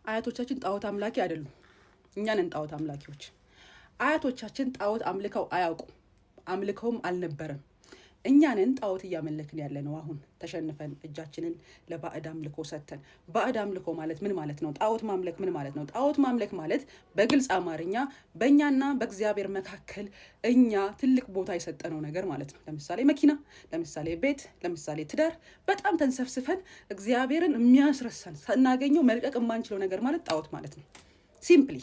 አያቶቻችን ጣዖት አምላኪ አይደሉም። እኛ ነን ጣዖት አምላኪዎች። አያቶቻችን ጣዖት አምልከው አያውቁም፣ አምልከውም አልነበረም። እኛ ነን ጣዖት እያመለክን ያለ ነው። አሁን ተሸንፈን እጃችንን ለባዕድ አምልኮ ሰተን። ባዕድ አምልኮ ማለት ምን ማለት ነው? ጣዖት ማምለክ ምን ማለት ነው? ጣዖት ማምለክ ማለት በግልጽ አማርኛ በእኛና በእግዚአብሔር መካከል እኛ ትልቅ ቦታ የሰጠነው ነገር ማለት ነው። ለምሳሌ መኪና፣ ለምሳሌ ቤት፣ ለምሳሌ ትዳር፣ በጣም ተንሰፍስፈን እግዚአብሔርን የሚያስረሳን ሳናገኘው መልቀቅ የማንችለው ነገር ማለት ጣዖት ማለት ነው። ሲምፕሊ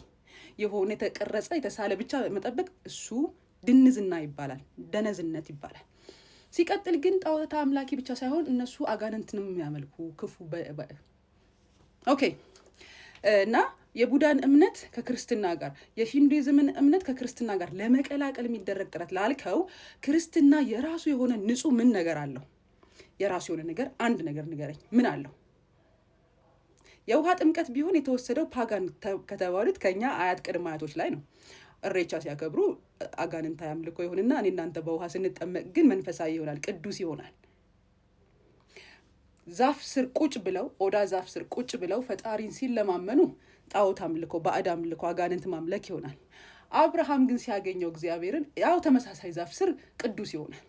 የሆነ የተቀረጸ የተሳለ ብቻ መጠበቅ፣ እሱ ድንዝና ይባላል፣ ደነዝነት ይባላል። ሲቀጥል ግን ጣዖት አምላኪ ብቻ ሳይሆን እነሱ አጋንንትንም የሚያመልኩ ክፉ ኦኬ። እና የቡዳን እምነት ከክርስትና ጋር የሂንዱይዝምን እምነት ከክርስትና ጋር ለመቀላቀል የሚደረግ ጥረት ላልከው፣ ክርስትና የራሱ የሆነ ንጹህ ምን ነገር አለው? የራሱ የሆነ ነገር አንድ ነገር ንገረኝ፣ ምን አለው? የውሃ ጥምቀት ቢሆን የተወሰደው ፓጋን ከተባሉት ከኛ አያት ቅድመ አያቶች ላይ ነው። እሬቻ ሲያከብሩ አጋንንታዊ አምልኮ ይሁንና እኔ እናንተ በውሃ ስንጠመቅ ግን መንፈሳዊ ይሆናል፣ ቅዱስ ይሆናል። ዛፍ ስር ቁጭ ብለው ኦዳ ዛፍ ስር ቁጭ ብለው ፈጣሪን ሲለማመኑ ጣዖት አምልኮ፣ ባዕድ አምልኮ፣ አጋንንት ማምለክ ይሆናል። አብርሃም ግን ሲያገኘው እግዚአብሔርን ያው ተመሳሳይ ዛፍ ስር ቅዱስ ይሆናል።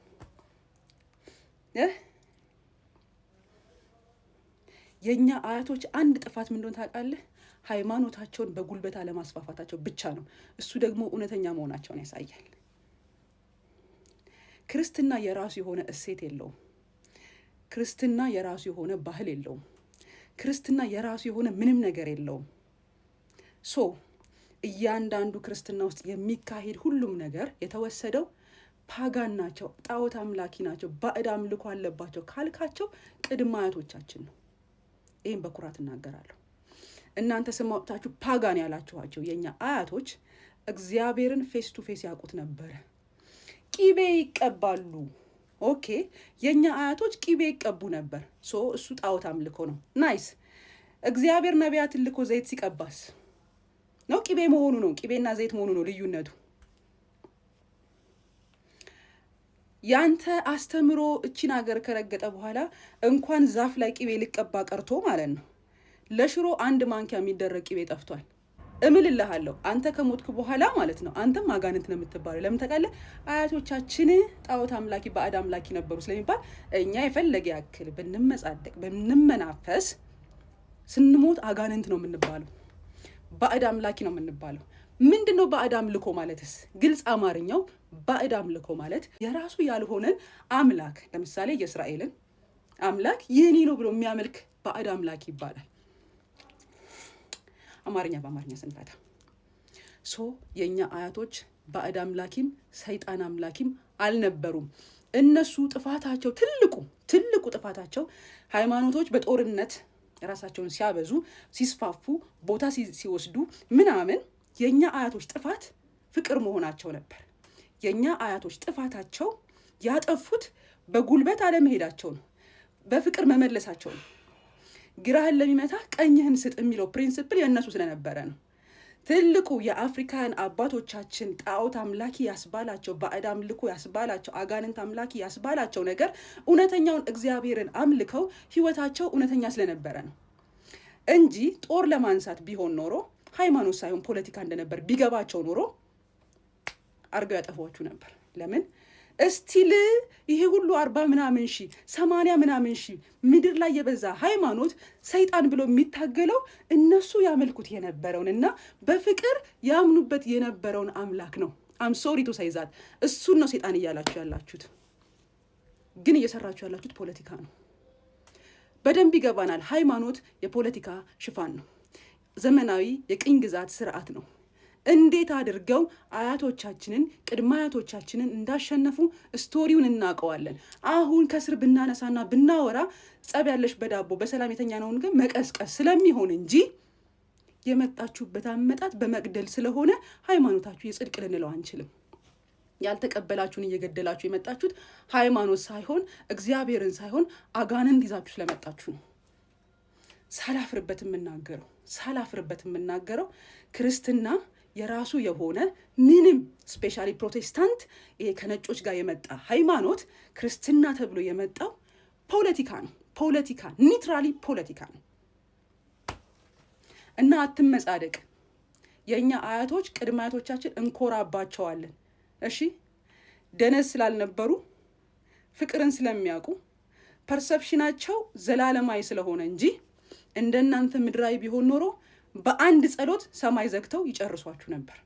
የኛ አያቶች አንድ ጥፋት ምን እንደሆነ ታውቃለህ? ሃይማኖታቸውን በጉልበት አለማስፋፋታቸው ብቻ ነው። እሱ ደግሞ እውነተኛ መሆናቸውን ያሳያል። ክርስትና የራሱ የሆነ እሴት የለውም። ክርስትና የራሱ የሆነ ባህል የለውም። ክርስትና የራሱ የሆነ ምንም ነገር የለውም። እያንዳንዱ ክርስትና ውስጥ የሚካሄድ ሁሉም ነገር የተወሰደው ፓጋን ናቸው፣ ጣዖት አምላኪ ናቸው፣ ባዕድ አምልኮ አለባቸው ካልካቸው ቅድመ አያቶቻችን ነው። ይህም በኩራት እናገራለሁ። እናንተ ስም አውጥታችሁ ፓጋን ያላችኋቸው የኛ አያቶች እግዚአብሔርን ፌስ ቱ ፌስ ያውቁት ነበረ። ቂቤ ይቀባሉ። ኦኬ፣ የኛ አያቶች ቂቤ ይቀቡ ነበር። እሱ ጣዖት አምልኮ ነው። ናይስ። እግዚአብሔር ነቢያትን ልኮ ዘይት ሲቀባስ ነው ቂቤ መሆኑ ነው። ቂቤና ዘይት መሆኑ ነው ልዩነቱ። ያንተ አስተምሮ እቺን ሀገር ከረገጠ በኋላ እንኳን ዛፍ ላይ ቂቤ ሊቀባ ቀርቶ ማለት ነው ለሽሮ አንድ ማንኪያ የሚደረግ ቂቤ ጠፍቷል። እምልልሃለሁ አንተ ከሞትክ በኋላ ማለት ነው አንተም አጋንንት ነው የምትባለው። ለምን ታውቃለህ? አያቶቻችን ጣዖት አምላኪ ባዕድ አምላኪ ነበሩ ስለሚባል እኛ የፈለገ ያክል ብንመጻደቅ ብንመናፈስ ስንሞት አጋንንት ነው የምንባለው፣ ባዕድ አምላኪ ነው የምንባለው። ምንድነው ባዕድ አምልኮ ማለትስ? ግልጽ አማርኛው ባዕድ አምልኮ ማለት የራሱ ያልሆነን አምላክ፣ ለምሳሌ የእስራኤልን አምላክ የኔ ነው ብሎ የሚያመልክ ባዕድ አምላክ ይባላል። አማርኛ በአማርኛ ስንፈታ የኛ አያቶች ባዕድ አምላኪም ሰይጣን አምላኪም አልነበሩም። እነሱ ጥፋታቸው ትልቁ ጥፋታቸው ሃይማኖቶች በጦርነት ራሳቸውን ሲያበዙ፣ ሲስፋፉ፣ ቦታ ሲወስዱ ምናምን የኛ አያቶች ጥፋት ፍቅር መሆናቸው ነበር። የኛ አያቶች ጥፋታቸው ያጠፉት በጉልበት አለመሄዳቸው ነው፣ በፍቅር መመለሳቸው ነው። ግራህን ለሚመታ ቀኝህን ስጥ የሚለው ፕሪንሲፕል የእነሱ ስለነበረ ነው። ትልቁ የአፍሪካን አባቶቻችን ጣዖት አምላኪ ያስባላቸው፣ ባዕድ አምልኮ ያስባላቸው፣ አጋንንት አምላኪ ያስባላቸው ነገር እውነተኛውን እግዚአብሔርን አምልከው ህይወታቸው እውነተኛ ስለነበረ ነው እንጂ ጦር ለማንሳት ቢሆን ኖሮ ሃይማኖት ሳይሆን ፖለቲካ እንደነበር ቢገባቸው ኖሮ አርገው ያጠፏችሁ ነበር። ለምን እስቲል ይሄ ሁሉ 40 ምናምን ሺ 80 ምናምን ሺ ምድር ላይ የበዛ ሃይማኖት ሰይጣን ብሎ የሚታገለው እነሱ ያመልኩት የነበረውን እና በፍቅር ያምኑበት የነበረውን አምላክ ነው። አም ሶሪ ቱ ሳይዛት እሱን ነው ሰይጣን እያላችሁ ያላችሁት፣ ግን እየሰራችሁ ያላችሁት ፖለቲካ ነው። በደንብ ይገባናል። ሃይማኖት የፖለቲካ ሽፋን ነው። ዘመናዊ የቅኝ ግዛት ስርዓት ነው። እንዴት አድርገው አያቶቻችንን ቅድመ አያቶቻችንን እንዳሸነፉ ስቶሪውን እናውቀዋለን። አሁን ከስር ብናነሳና ብናወራ ጸብ ያለሽ በዳቦ በሰላም የተኛነውን ግን መቀስቀስ ስለሚሆን እንጂ የመጣችሁበት አመጣጥ በመግደል ስለሆነ ሃይማኖታችሁ የጽድቅ ልንለው አንችልም። ያልተቀበላችሁን እየገደላችሁ የመጣችሁት ሃይማኖት ሳይሆን እግዚአብሔርን ሳይሆን አጋንንት ይዛችሁ ስለመጣችሁ ነው። ሳላፍርበት የምናገረው ክርስትና የራሱ የሆነ ምንም ስፔሻሊ ፕሮቴስታንት ይሄ ከነጮች ጋር የመጣ ሃይማኖት ክርስትና ተብሎ የመጣው ፖለቲካ ነው። ኒውትራሊ ፖለቲካ ነው። እና አትመጻደቅ። የኛ አያቶች ቅድመ አያቶቻችን እንኮራባቸዋለን። እሺ ደነዝ ስላልነበሩ ፍቅርን ስለሚያውቁ ፐርሰፕሽናቸው ዘላለማዊ ስለሆነ እንጂ እንደናንተ ምድራዊ ቢሆን ኖሮ በአንድ ጸሎት ሰማይ ዘግተው ይጨርሷችሁ ነበር።